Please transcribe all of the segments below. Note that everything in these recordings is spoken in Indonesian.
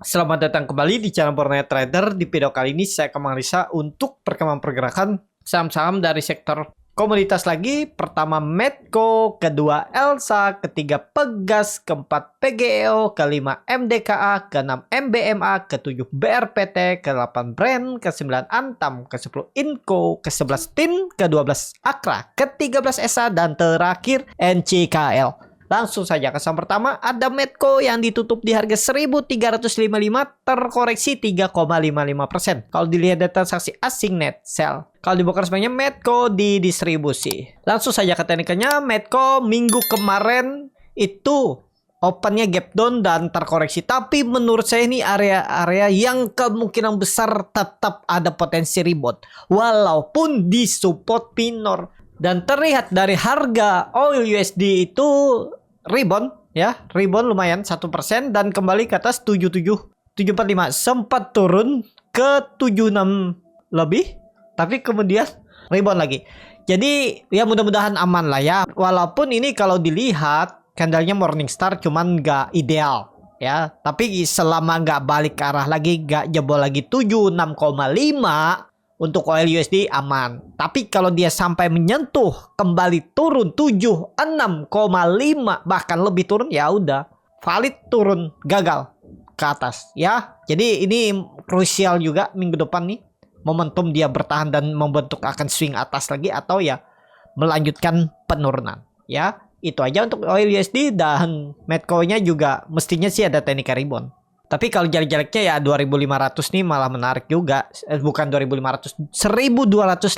Selamat datang kembali di channel Borneo Trader. Di video kali ini saya akan menganalisa untuk perkembangan pergerakan saham-saham dari sektor komoditas lagi. Pertama Medco, kedua Elsa, ketiga Pegas, keempat PGEO, kelima MDKA, keenam MBMA, ketujuh BRPT, ke-8 Brand, ke-9 Antam, ke-10 Inco, ke-11 TIN, ke-12 Akra, ke-13 ESA, dan terakhir NCKL. Langsung saja ke saham pertama, ada Medco yang ditutup di harga 1.355, terkoreksi 3,55%. Kalau dilihat data transaksi asing net sell. Kalau dibongkar semuanya, Medco didistribusi. Langsung saja ke teknikalnya, Medco minggu kemarin itu opennya gap down dan terkoreksi. Tapi menurut saya ini area-area yang kemungkinan besar tetap ada potensi rebound. Walaupun di support minor. Dan terlihat dari harga oil USD itu rebound ya, rebound lumayan 1% dan kembali ke atas 77.745, sempat turun ke 76 lebih tapi kemudian rebound lagi. Jadi ya mudah-mudahan aman lah ya, walaupun ini kalau dilihat candlenya Morningstar cuman nggak ideal ya, tapi selama nggak balik ke arah lagi, nggak jebol lagi 76,5 untuk oil USD aman. Tapi kalau dia sampai menyentuh kembali turun 76,5 bahkan lebih turun, ya udah valid turun, gagal ke atas ya. Jadi ini krusial juga minggu depan nih, momentum dia bertahan dan membentuk akan swing atas lagi atau ya melanjutkan penurunan ya. Itu aja untuk oil USD, dan Medco-nya juga mestinya sih ada teknik rebound. Tapi kalau jarak-jaraknya ya 2500 nih malah menarik juga. Bukan 2500, 1250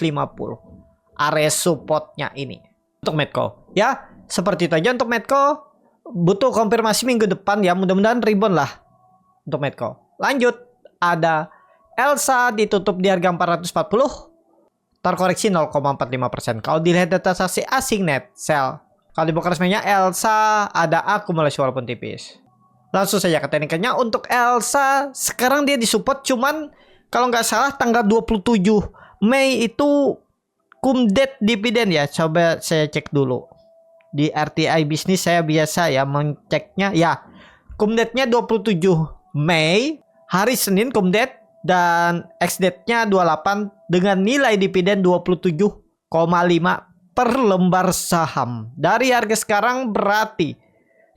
area supportnya ini untuk Medco ya. Seperti itu aja untuk Medco. Butuh konfirmasi minggu depan ya, mudah-mudahan rebound lah untuk Medco. Lanjut, ada Elsa ditutup di harga 440, terkoreksi 0,45%. Kalau dilihat data transaksi asing net sell, kalau dibongkar resminya Elsa ada akumulasi walaupun tipis. Langsung saja ke teknikalnya, untuk Elsa sekarang dia disupport, cuman kalau nggak salah tanggal 27 Mei itu kumdet dividen ya. Coba saya cek dulu di RTI bisnis, saya biasa ya mengeceknya ya. Kumdetnya 27 Mei hari Senin kumdet, dan ex-date-nya 28 dengan nilai dividen 27,5 per lembar saham. Dari harga sekarang berarti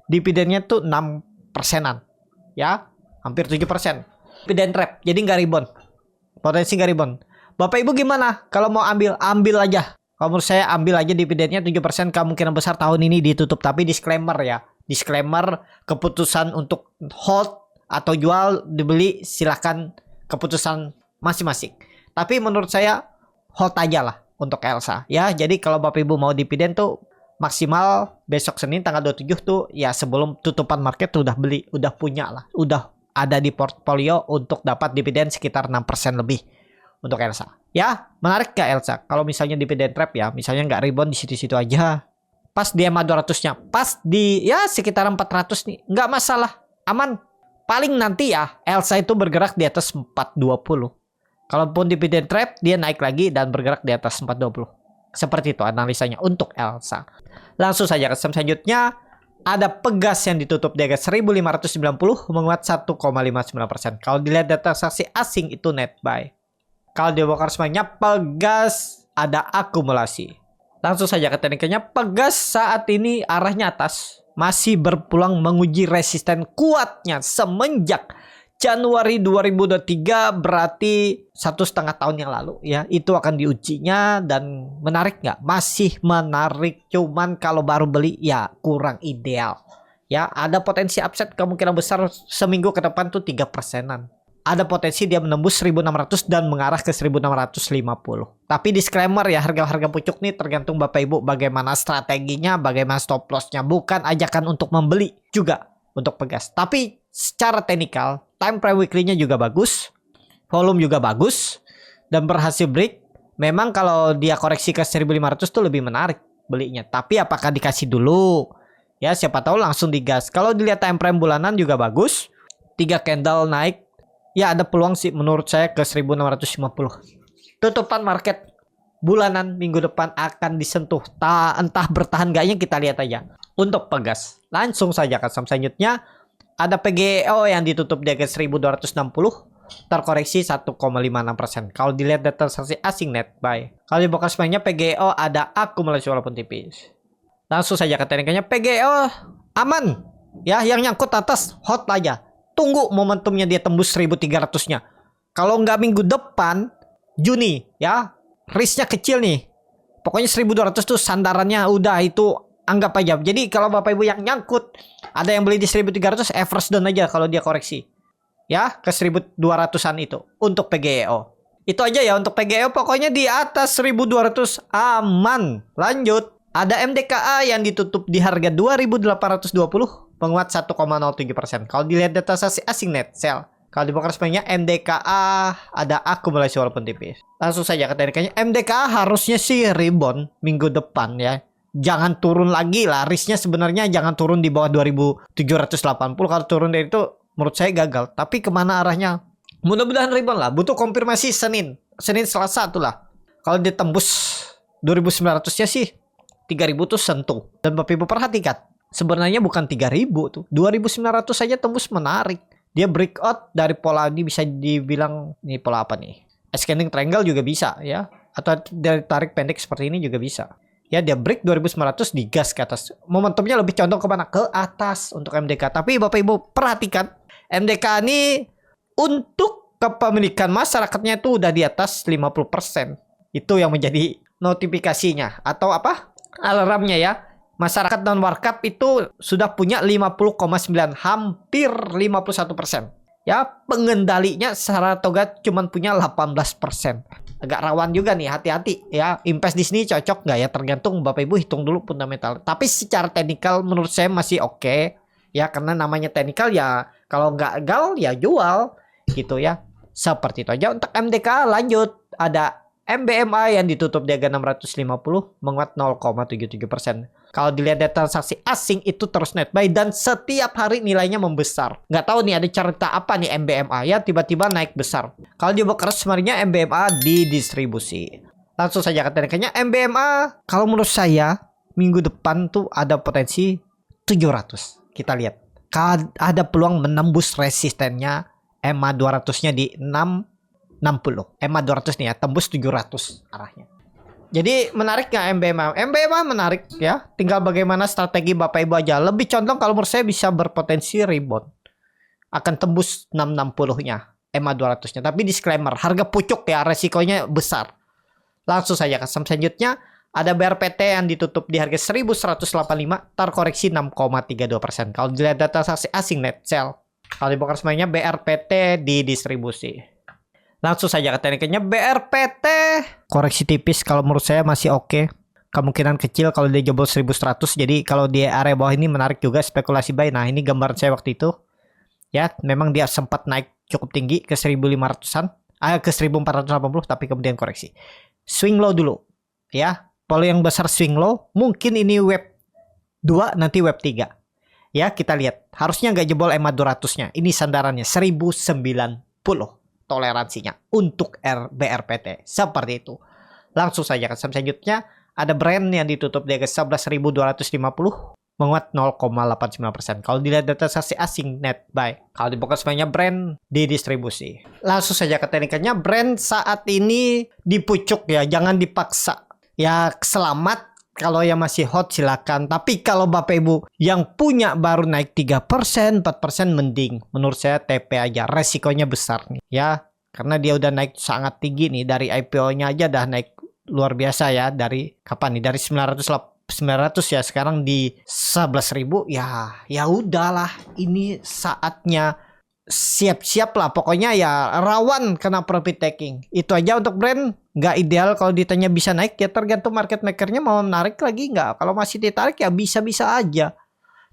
dividennya tuh 6%-an ya, hampir 7%. Dividen trap, jadi nggak rebound, potensi nggak rebound. Bapak Ibu gimana kalau mau ambil aja? Kalau menurut saya ambil aja, dividennya 7%, kemungkinan besar tahun ini ditutup. Tapi disclaimer ya, disclaimer, keputusan untuk hold atau jual dibeli silahkan, keputusan masing-masing. Tapi menurut saya hold aja lah untuk Elsa ya. Jadi kalau Bapak Ibu mau dividen tuh maksimal besok Senin tanggal 27 tuh ya, sebelum tutupan market tuh udah beli, udah punya lah, udah ada di portfolio untuk dapat dividen sekitar 6% lebih untuk Elsa ya. Menarik gak Elsa kalau misalnya dividen trap ya, misalnya nggak rebound di situ-situ aja, pas di EMA 200-nya pas di ya sekitar 400 nih, nggak masalah, aman. Paling nanti ya Elsa itu bergerak di atas 420. Kalaupun dividen trap dia naik lagi dan bergerak di atas 420. Seperti itu analisanya untuk Elsa. Langsung saja ke saham selanjutnya, ada Pegas yang ditutup di harga 1.590, menguat 1,59%. Kalau dilihat data transaksi asing itu net buy. Kalau dibongkar semuanya, Pegas ada akumulasi. Langsung saja ke tekniknya, Pegas saat ini arahnya atas, masih berpulang menguji resisten kuatnya semenjak Januari 2023, berarti 1,5 tahun yang lalu ya, itu akan diujinya. Dan menarik nggak? Masih menarik, cuman kalau baru beli ya kurang ideal ya. Ada potensi upside kemungkinan besar seminggu ke depan tuh 3%-an. Ada potensi dia menembus 1.600 dan mengarah ke 1.650. Tapi disclaimer ya, harga-harga pucuk nih tergantung Bapak Ibu bagaimana strateginya, bagaimana stop lossnya. Bukan ajakan untuk membeli juga untuk Pegas. Tapi secara teknikal, time frame weekly-nya juga bagus, volume juga bagus, dan berhasil break. Memang kalau dia koreksi ke 1.500 tuh lebih menarik belinya. Tapi apakah dikasih dulu? Ya siapa tahu langsung digas. Kalau dilihat time frame bulanan juga bagus, 3 candle naik. Ya ada peluang sih menurut saya ke 1.650. Tutupan market bulanan minggu depan akan disentuh. Entah bertahan gaknya kita lihat aja. Untuk Pegas, langsung saja ke saham selanjutnya, Ada PGEO yang ditutup di harga 1260, terkoreksi 1,56%. Kalau dilihat data transaksi asing net buy. Kalau di box mainnya PGEO ada akumulasi walaupun tipis. Langsung saja ke teknikanya, PGEO aman. Ya, yang nyangkut atas hot aja. Tunggu momentumnya dia tembus 1300-nya. Kalau nggak minggu depan, Juni, ya, risknya kecil nih. Pokoknya 1200 tuh sandarannya udah, itu anggap aja. Jadi kalau Bapak Ibu yang nyangkut, ada yang beli di 1300, average down aja kalau dia koreksi. Ya, ke 1200-an itu untuk PGEO. Itu aja ya untuk PGEO, pokoknya di atas 1200 aman. Lanjut, ada MDKA yang ditutup di harga 2820, penguat 1,07%. Kalau dilihat data asing net sell. Kalau di broker sebenarnya MDKA ada akumulasi walaupun tipis. Langsung saja ke teknikanya, MDKA harusnya sih rebound minggu depan ya. Jangan turun lagi lah, risknya sebenarnya jangan turun di bawah 2780. Kalau turun dari itu menurut saya gagal. Tapi kemana arahnya? Mudah-mudahan rebound lah. Butuh konfirmasi Senin Selasa tuh lah. Kalau ditembus 2900-nya sih 3000 tuh sentuh. Dan Bapak Ibu perhatikan, sebenarnya bukan 3000 tuh. 2900 saja tembus menarik. Dia breakout dari pola ini, bisa dibilang nih pola apa nih? Ascending triangle juga bisa ya. Atau dari tarik pendek seperti ini juga bisa. Ya, dia break 2900 digas ke atas. Momentumnya lebih condong kemana? Ke atas untuk MDK. Tapi Bapak Ibu perhatikan, MDK ini untuk kepemilikan masyarakatnya itu udah di atas 50%. Itu yang menjadi notifikasinya. Atau apa? Alarmnya ya. Masyarakat dan warkap itu sudah punya 50,9, hampir 51%. Ya, pengendalinya secara toga cuma punya 18%. Agak rawan juga nih, hati-hati ya. Invest di sini cocok nggak ya? Tergantung Bapak Ibu hitung dulu fundamental. Tapi secara teknikal menurut saya masih oke. Ya, karena namanya teknikal ya, kalau nggak gal ya jual gitu ya. Seperti itu aja untuk MDK. Lanjut, ada MBMA yang ditutup di harga 650, menguat 0,77%. Kalau dilihat data transaksi asing itu terus net buy dan setiap hari nilainya membesar. Nggak tahu nih ada cerita apa nih MBMA ya, tiba-tiba naik besar. Kalau di broker sebenarnya MBMA didistribusi. Langsung saja ke tekniknya, MBMA kalau menurut saya minggu depan tuh ada potensi 700. Kita lihat. Ada peluang menembus resistennya EMA 200-nya di 660. EMA 200 nih ya, tembus 700 arahnya. Jadi menarik nggak MBMA? MBMA menarik ya. Tinggal bagaimana strategi Bapak Ibu aja. Lebih condong kalau menurut saya bisa berpotensi rebound. Akan tembus 660-nya. EMA 200-nya. Tapi disclaimer, harga pucuk ya, resikonya besar. Langsung saja ke saham selanjutnya. Ada BRPT yang ditutup di harga 1185, terkoreksi 6,32%. Kalau dilihat data transaksi asing net sell. Kalau di broker semuanya BRPT didistribusi. Langsung saja ke tekniknya, BRPT koreksi tipis kalau menurut saya masih oke. Kemungkinan kecil kalau dia jebol 1100. Jadi kalau di area bawah ini menarik juga spekulasi buy. Nah, ini gambaran saya waktu itu. Ya, memang dia sempat naik cukup tinggi ke 1500-an, ke 1480 tapi kemudian koreksi. Swing low dulu. Ya, kalau yang besar swing low, mungkin ini web 2 nanti web 3. Ya, kita lihat. Harusnya nggak jebol EMA 200-nya. Ini sandarannya 1090. Toleransinya untuk BRPT seperti itu. Langsung saja ke saham selanjutnya, ada brand yang ditutup di harga 11.250, menguat 0,89%. Kalau dilihat data transaksi asing net buy, kalau di broker semuanya brand didistribusi. Langsung saja ke teknikanya, brand saat ini dipucuk ya, jangan dipaksa. Ya, selamat kalau yang masih hot silakan. Tapi kalau Bapak Ibu yang punya baru naik 3%, 4% mending. Menurut saya TP aja. Resikonya besar nih ya. Karena dia udah naik sangat tinggi nih. Dari IPO-nya aja udah naik luar biasa ya. Dari kapan nih? Dari 900 ya. Sekarang di 11.000. Ya udahlah. Ini saatnya siap-siap lah. Pokoknya ya rawan kena profit taking. Itu aja untuk brand. Nggak ideal kalau ditanya bisa naik ya, tergantung market makernya mau menarik lagi nggak. Kalau masih ditarik ya bisa-bisa aja.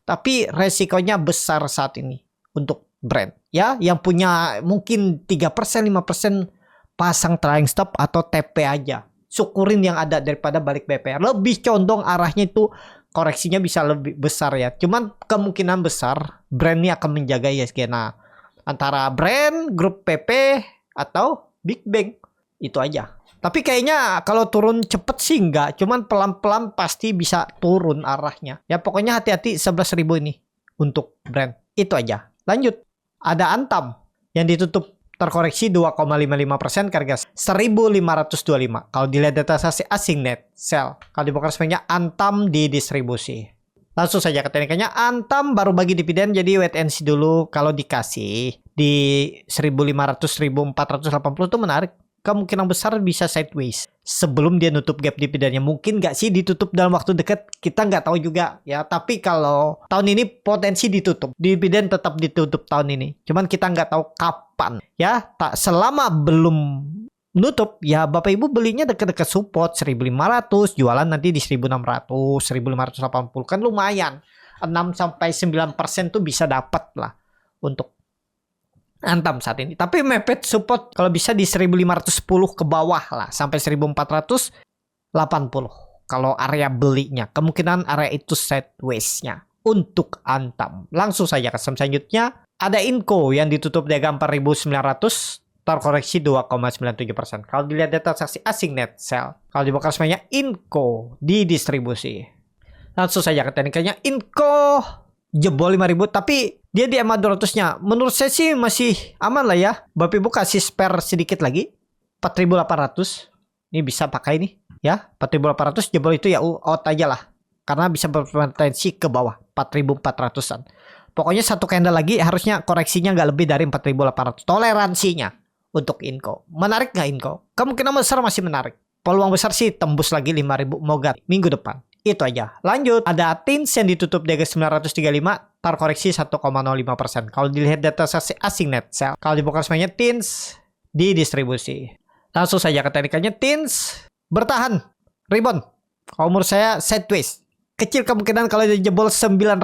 Tapi resikonya besar saat ini untuk brand. Ya, yang punya mungkin 3%, 5% pasang trailing stop atau TP aja. Syukurin yang ada daripada balik BPR. Lebih condong arahnya itu koreksinya bisa lebih besar ya. Cuman kemungkinan besar brand ini akan menjaga ISG. Nah, antara brand, grup PP, atau Big Bang. Itu aja. Tapi kayaknya kalau turun cepet sih enggak. Cuman pelan-pelan pasti bisa turun arahnya. Ya pokoknya hati-hati 11.000 ini untuk brand. Itu aja. Lanjut, ada Antam yang ditutup terkoreksi 2,55% ke harga 1.525. Kalau dilihat data asing net sell, kalau dibongkar semuanya Antam didistribusi. Langsung saja ke teknikanya, Antam baru bagi dividen, jadi wait and see dulu. Kalau dikasih di 1.500 1.480 itu menarik. Kemungkinan besar bisa sideways sebelum dia nutup gap dividennya. Mungkin nggak sih ditutup dalam waktu dekat, kita nggak tahu juga ya. Tapi kalau tahun ini potensi ditutup, dividen tetap ditutup tahun ini. Cuman kita nggak tahu kapan ya. Tak selama belum nutup ya, Bapak Ibu belinya dekat-dekat support 1.500, jualan nanti di 1.600, 1.580 kan lumayan. 6-9% tuh bisa dapat lah untuk Antam saat ini. Tapi mepet support kalau bisa di 1.510 ke bawah lah sampai 1.480 kalau area belinya. Kemungkinan area itu sideways-nya untuk Antam. Langsung saja ke saham selanjutnya. Ada Inco yang ditutup di harga 4.900, terkoreksi 2,97%. Kalau dilihat data transaksi asing net sell, kalau dibongkar semuanya Inco didistribusi. Langsung saja ke teknikanya, Inco jebol 5.000, tapi dia di EMA 200-nya. Menurut saya sih masih aman lah ya. Bapak Ibu kasih spare sedikit lagi. 4.800. Ini bisa pakai nih. Ya, 4.800 jebol itu ya out aja lah. Karena bisa berpotensi ke bawah. 4.400-an. Pokoknya satu candle lagi harusnya koreksinya nggak lebih dari 4.800. Toleransinya untuk Inco. Menarik nggak Inco? Kemungkinan besar masih menarik. Peluang besar sih tembus lagi 5.000 moga minggu depan. Itu aja. Lanjut, ada TINS yang ditutup di harga 935, terkoreksi 1,05%. Kalau dilihat data asing net sell, kalau dibongkar semuanya TINS didistribusi. Langsung saja ke teknikanya, TINS bertahan, rebound. Kalau menurut saya sideways. Kecil kemungkinan kalau dia jebol 900.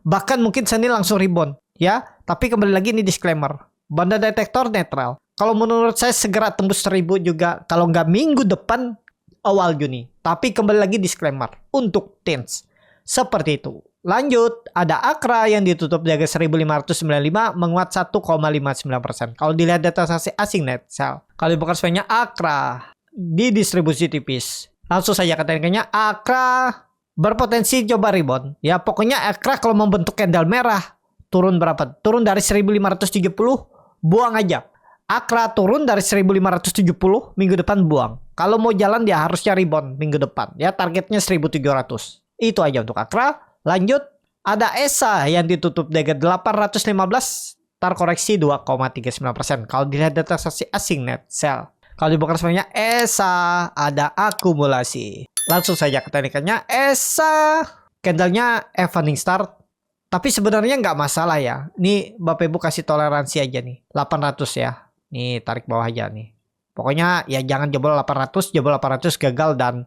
Bahkan mungkin sini langsung rebound. Ya, tapi kembali lagi ini disclaimer. Banda detektor netral. Kalau menurut saya segera tembus 1.000 juga. Kalau nggak minggu depan, awal Juni. Tapi kembali lagi disclaimer untuk TINS. Seperti itu. Lanjut, ada Akra yang ditutup di harga 1.595 menguat 1,59%. Kalau dilihat data asing net sell, kalau dibongkar semuanya Akra didistribusi tipis. Langsung saja ke teknikanya, Akra berpotensi coba rebound. Ya pokoknya Akra kalau membentuk candle merah, turun berapa? Turun dari 1.570, buang aja. Akra turun dari 1.570, minggu depan buang. Kalau mau jalan dia harusnya rebound minggu depan. Ya targetnya 1.700. Itu aja untuk Akra. Lanjut, ada ESA yang ditutup di harga 815, terkoreksi 2,39%. Kalau dilihat data asing net sell. Kalau dibongkar semuanya ESA ada akumulasi. Langsung saja ke teknikannya, ESA candlenya evening start. Tapi sebenarnya nggak masalah ya. Ini Bapak Ibu kasih toleransi aja nih. 800 ya. Nih tarik bawah aja nih. Pokoknya ya jangan jebol 800 gagal dan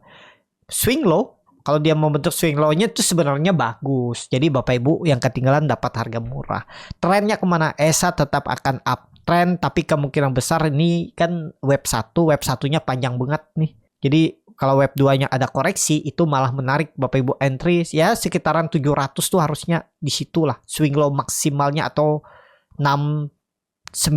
swing low. Kalau dia membentuk swing low-nya itu sebenarnya bagus. Jadi Bapak Ibu yang ketinggalan dapat harga murah. Trennya kemana? ESA tetap akan uptrend. Tapi kemungkinan besar ini kan web 1. Web 1-nya panjang banget nih. Jadi kalau web 2-nya ada koreksi itu malah menarik Bapak Ibu entry. Ya sekitaran 700 tuh harusnya di situ lah. Swing low maksimalnya atau 690.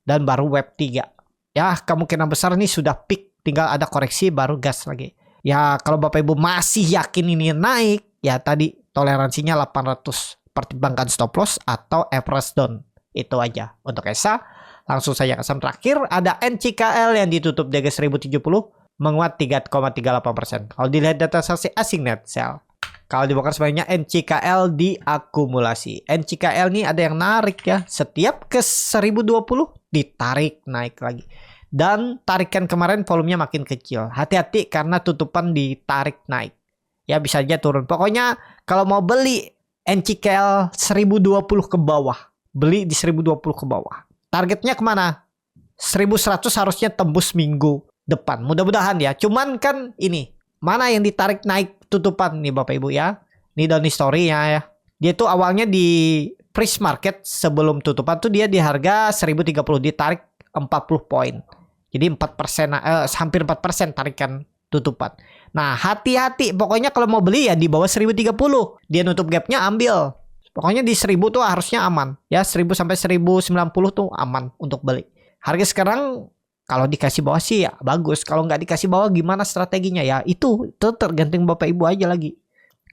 Dan baru web 3. Ya kemungkinan besar ini sudah peak. Tinggal ada koreksi baru gas lagi. Ya kalau Bapak Ibu masih yakin ini naik, ya tadi toleransinya 800. Pertimbangkan stop loss atau average down. Itu aja untuk ESA. Langsung saja ke saham terakhir. Ada NCKL yang ditutup di harga 1070. Menguat 3,38%. Kalau dilihat data asing net sell. Kalau dibongkar sebenarnya NCKL diakumulasi. NCKL ini ada yang narik ya. Setiap ke 1020 ditarik naik lagi. Dan tarikan kemarin volumenya makin kecil. Hati-hati karena tutupan ditarik naik. Ya bisa aja turun. Pokoknya kalau mau beli NCKL 1020 ke bawah. Beli di 1020 ke bawah. Targetnya kemana? 1100 harusnya tembus minggu depan. Mudah-mudahan ya. Cuman kan ini. Mana yang ditarik naik tutupan nih Bapak Ibu ya. Ini down story-nya ya. Dia tuh awalnya di pre market sebelum tutupan tuh dia di harga 1030. Ditarik 40 poin. Jadi 4%, hampir 4% tarikan tutupan. Nah hati-hati. Pokoknya kalau mau beli ya di bawah 1030. Dia nutup gapnya ambil. Pokoknya di 1000 tuh harusnya aman. Ya 1000 sampai 1090 tuh aman untuk beli. Harga sekarang kalau dikasih bawah sih ya bagus. Kalau nggak dikasih bawah gimana strateginya ya. Itu tergantung Bapak Ibu aja lagi.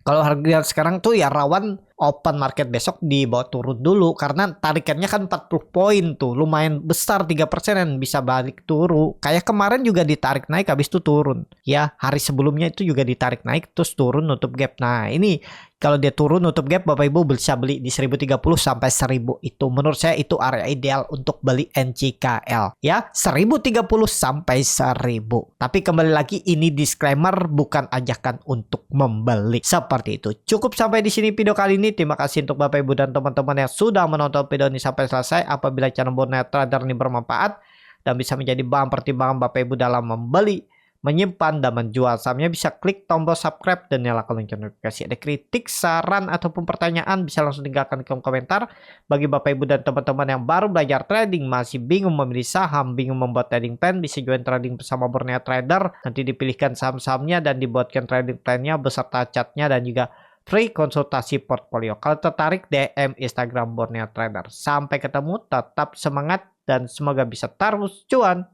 Kalau harga sekarang tuh ya rawan open market besok dibawa turun dulu karena tarikannya kan 40 poin tuh, lumayan besar 3% bisa balik turun. Kayak kemarin juga ditarik naik habis itu turun. Ya, hari sebelumnya itu juga ditarik naik terus turun nutup gap. Nah, ini kalau dia turun nutup gap Bapak Ibu bisa beli di 1030 sampai 1000 itu. Menurut saya itu area ideal untuk beli NCKL ya, 1030 sampai 1000. Tapi kembali lagi ini disclaimer bukan ajakan untuk membeli. Seperti itu. Cukup sampai di sini video kali ini. Terima kasih untuk Bapak Ibu dan teman-teman yang sudah menonton video ini sampai selesai. Apabila channel Borneo Trader ini bermanfaat dan bisa menjadi bahan pertimbangan Bapak Ibu dalam membeli, menyimpan dan menjual sahamnya, bisa klik tombol subscribe dan nyalakan lonceng notifikasi. Ada kritik, saran ataupun pertanyaan bisa langsung tinggalkan di kolom komentar. Bagi Bapak Ibu dan teman-teman yang baru belajar trading, masih bingung memilih saham, bingung membuat trading plan, bisa join trading bersama Borneo Trader. Nanti dipilihkan saham-sahamnya dan dibuatkan trading plan-nya beserta catnya dan juga free konsultasi portfolio. Kalau tertarik DM Instagram Borneo Trader. Sampai ketemu, tetap semangat dan semoga bisa terus cuan.